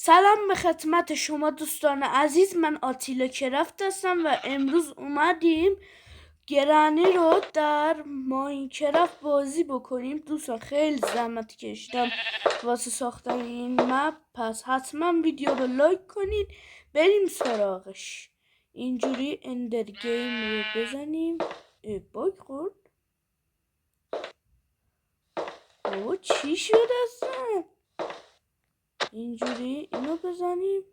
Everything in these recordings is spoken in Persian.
سلام به خدمت شما دوستان عزیز، من آتیلا کرفت هستم و امروز اومدیم گرانی رو در ماینکرافت بازی بکنیم. دوستان خیلی زحمت کشیدم واسه ساختن این مپ، پس حتما ویدیو رو لایک کنید. بریم سراغش. اینجوری اندر گیم رو بزنیم. باگ خورد. بابا چی شد اصلا؟ اینجوری اینو بزنیم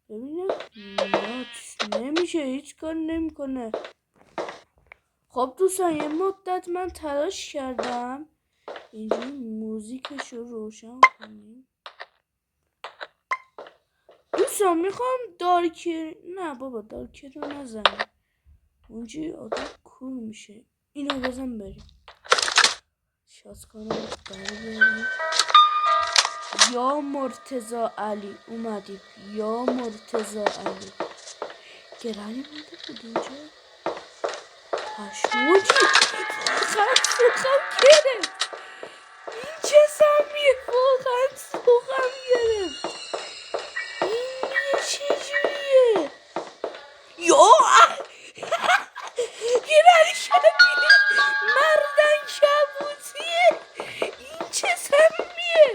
ببینم. نمیشه، هیچ کار نمیکنه. خب دوستان یه مدت من تلاش کردم. اینجوری موزیکش رو روشن کنیم. دوستان میخوام نه بابا دارکی رو نزنیم، اونجوری آدم کور میشه. اینو بزن بریم شاز کنم بریم. یا مرتضی علی اومدیم، یا مرتضی علی. گرانی مونده بود اینجا. پشموجی سوخم گرفت. این چه سمیه؟ واقعا سوخم گرفت. این یه چجوریه؟ یا گرانی شبیه مردن کبوتیه. این چه سمیه؟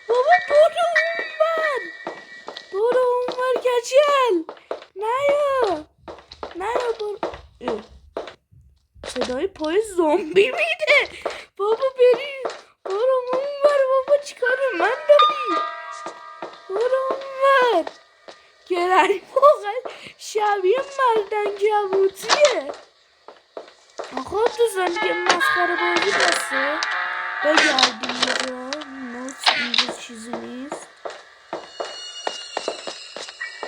بابا برو اونور کچل. نیا برو. صدای پای زومبی میده. بابا برو اونور. بابا چیکار من داری؟ برو اونور. گرانی واقعا شبیه مردن کبوتیه. آقا دوستان دیگه مسخره بازی بسته. بگردیم اینجا چیزی نیست.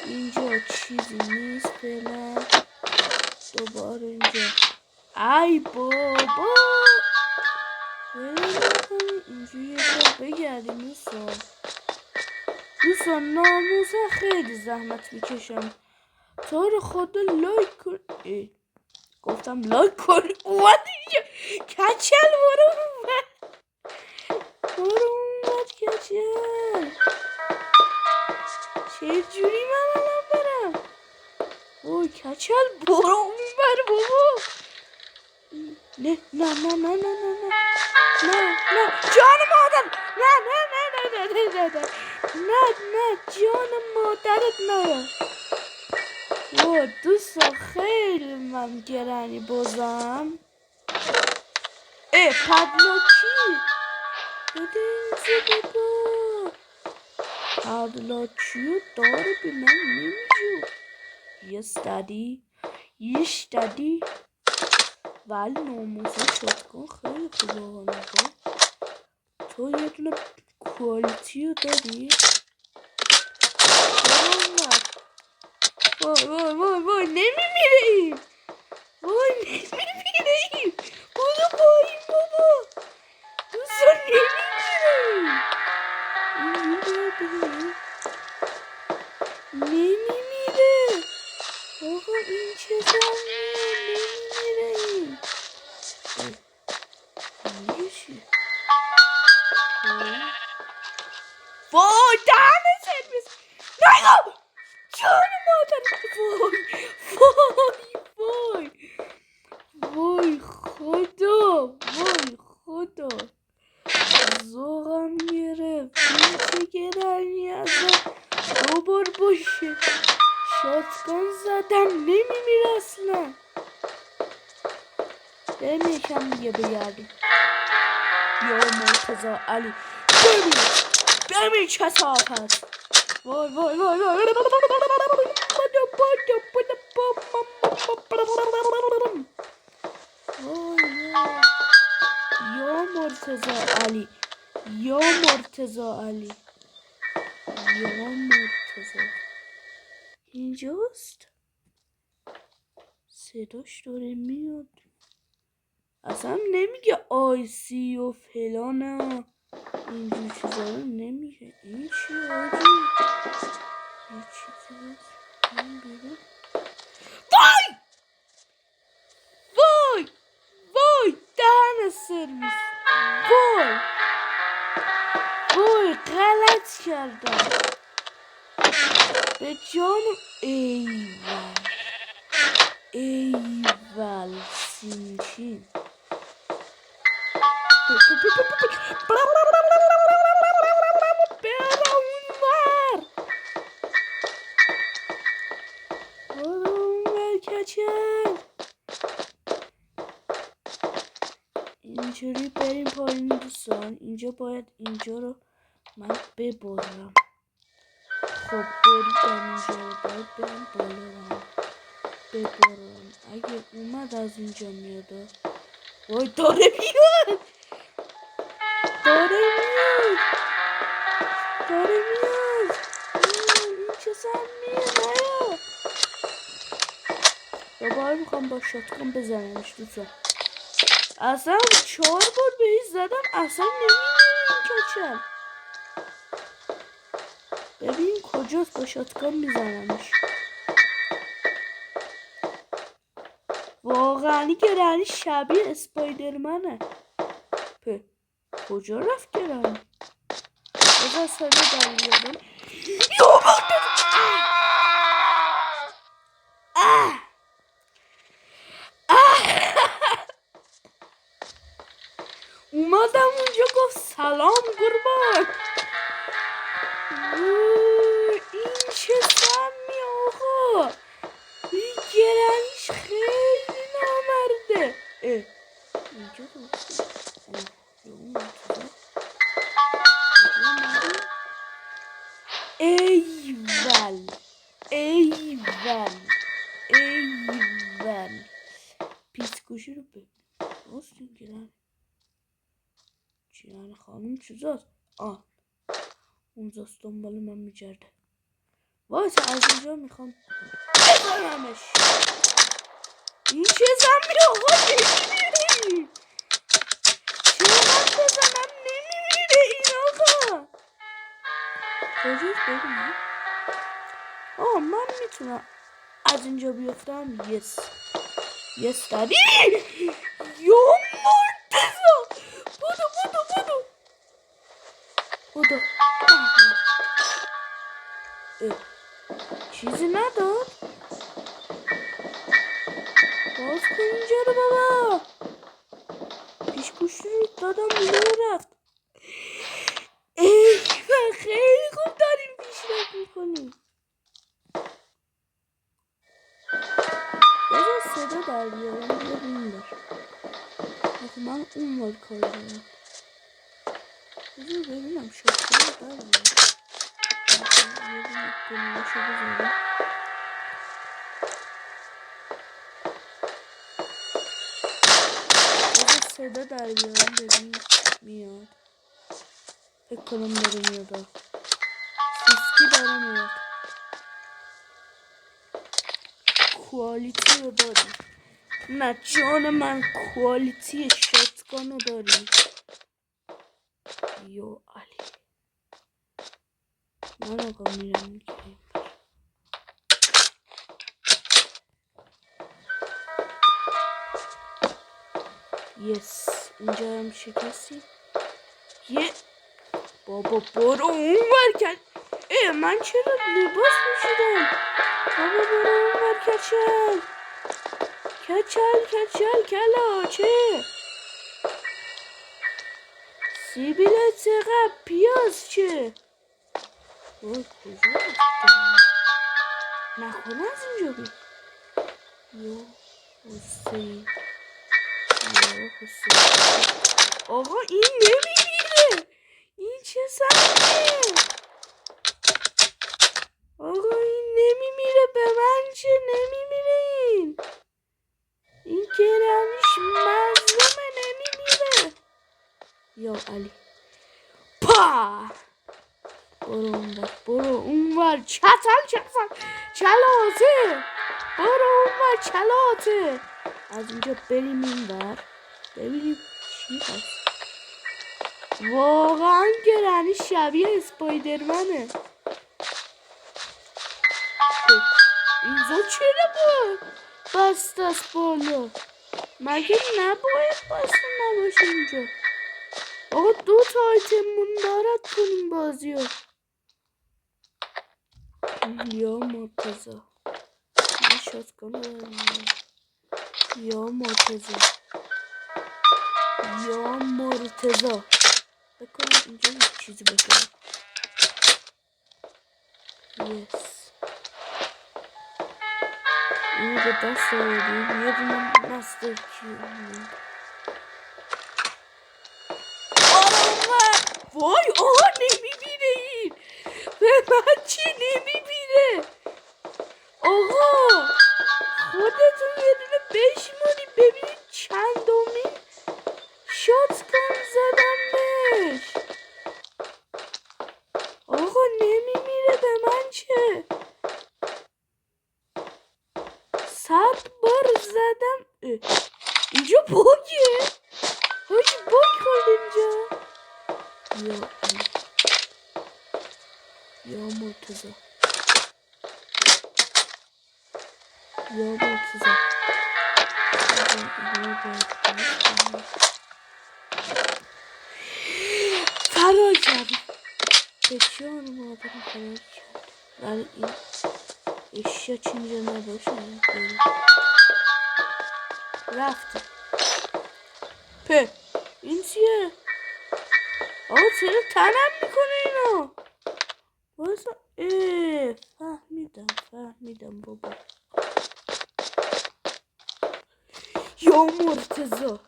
اینجا چیزی نیست فعلا. دوباره اینجا. ای بابا اینجا یه جا بگردیم. دوستان ناموسا خیلی زحمت میکشم. تو رو خدا لایک کن. گفتم لایک کن. اومد اینجا کچل. برو اومد کچل. چجوری من الان برم؟ اوه کچل برو اونور بابا. نه جان مادر. نه جان مادرت نه. اوه دوستا خیلی من گرانی بازم. پدلاکی بده اینجا بابا. پدلاکی رو داره به من نمیجو. یش دادی ولی ناموزه شدکن خیلی خوبه. تو یه دونه کوالیتی رو داری. وای نمیمیریم. بودو پایین بابا. دوستان نمیمیریم. نمیمیره. آقا این چه زنیه؟ نمیمیریم. وای دهنه سرویس. نگو جان مادر. وای خدا زوغم گرفت. این چه گرانی ازم دوبار باشه. شاتگان زدم نمیمیره اصلا. بریم یکم دیگه بگردیم. یا مرتضی علی بریم کسافت. وای یا مرتضی اینجاست. صداش داره میاد. اصلا نمیگه آیسی و فلانه. اینجور چیزا رو نمیگه. این چیه آجی؟ یه چیزی هست این بیرون. وای دهن سرویس. وای غلط کردم به جانم. ایول ایول سینچین برا اونور کچل. اینجوری بریم پایین دوستان. اینجا باید اینجا رو من ببرم. خب بریدم اینجا رو، باید برم بالا ببرم. اگه اومد از اینجا میاد. وای داره میاد این چه سمیه نیا. دوباره میخوام با شاتگان بزنمش دوستان. اصلا 4 بار بهش زدم اصلا نمیمیره این کچل. ببین کجاست، با شاتگان میزنمش. واقعا گرانی شبیه اسپایدرمنه. کجا رفت گرانی؟ بذار صدا در بیارم. اومدم اونجا گفت سلام قربان. این چه سمی آقا، این گرانیش خیلی نامرده. اینجا ایول پیس گوشی رو ببین. راست این گرانی خانم چیزاست. اونجاست دنبال من میگرده. واسه از اینجا میخوام بزنمش. این چه زمی آقا نمیمیره. چقدر بزنم نمیمیره این آقا. کجاست ببینم. من میتونم از اینجا بیفتم. یس دادی. یا مرتضی بودو چیزی نداد. باز کن اینجا رو بابا. پیشگوشی رو دادم بیرون رفت. خیلی خوب داریم پیشرفت میکنیم. بذار صدا در بیارم بیا این بار. من اون بار کار دارم. بذار ببینم شکل رو در بیارم. بذار صدا در بیارم ببین میاد. فکر کنم داره میاد. سیسکی داره میاد. کوالیتی رو داری. نه جان من کوالیتی شاتگان رو داری. یو علی من آقا میرم میگه. یس اینجا هم شکستی. بابا برو اون ور کچل. من چرا لباس پوشیدم. بابا برو اون ور کچل کلاچه. سیبیل چقدر پیاز چه. وای کجا نکنه از اینجا بید. یا حسین آقا این نمیمیره. این چه سمیه آقا، این نمیمیره. به من چه نمیمیره. این گرانیش مظلومه نمیمیره. یا علی برو اونور چلاته. برو اونور چلاته. از اینجا بریم اینور ببینیم چی هست. واقعا گرانی شبیه اسپایدرمنه. اینجا چرا بسته است بالا؟ مگه نباید بسته نباشه اینجا؟ آقا 2 تا آیتم مون دارد کنیم بازی رو. یا مرتضی من شاتگان دارم. یا مرتضی بکنم اینجا هیچ چیزی بکنم. یس اینو به دست آوردیم. یه دونه مستر کیون. وای آقا نمیبینه این به من چی نمیبینه. آقا خودتون یه دونه بشماری ببینید چندمین شاتگان زدم بهش. آقا نمیمیره به من چه. 100 بار زدم. اینجا باگه. هاش باگ خورد اینجا. یا مرتضی فرار کرد. به جان مادرم فرار کرد. ولی این اشیا چی اینجا نباشه رفته. این چیه؟ آقا چرا تنم میکنه اینو؟ بازا فهمیدم بابا. یا مرتضی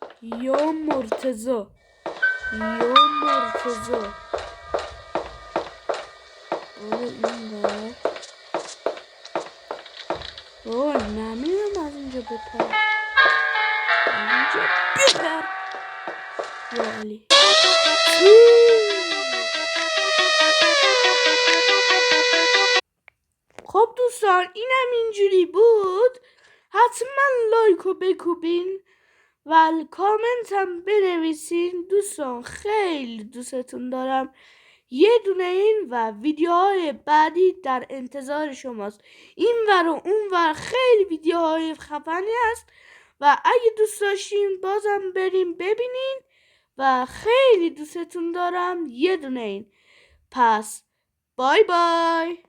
نمیرم از اینجا بپر. یا علی خب دوستان اینم اینجوری بود. حتما لایکو بکوبین و کامنت هم بنویسین. دوستان خیلی دوستتون دارم. یه دونه این و ویدیوهای بعدی در انتظار شماست. این ور و اون ور خیلی ویدیوهای خفنی هست و اگه دوست داشتین بازم بریم ببینین و خیلی دوستتون دارم. یه دونه این. پس بای بای.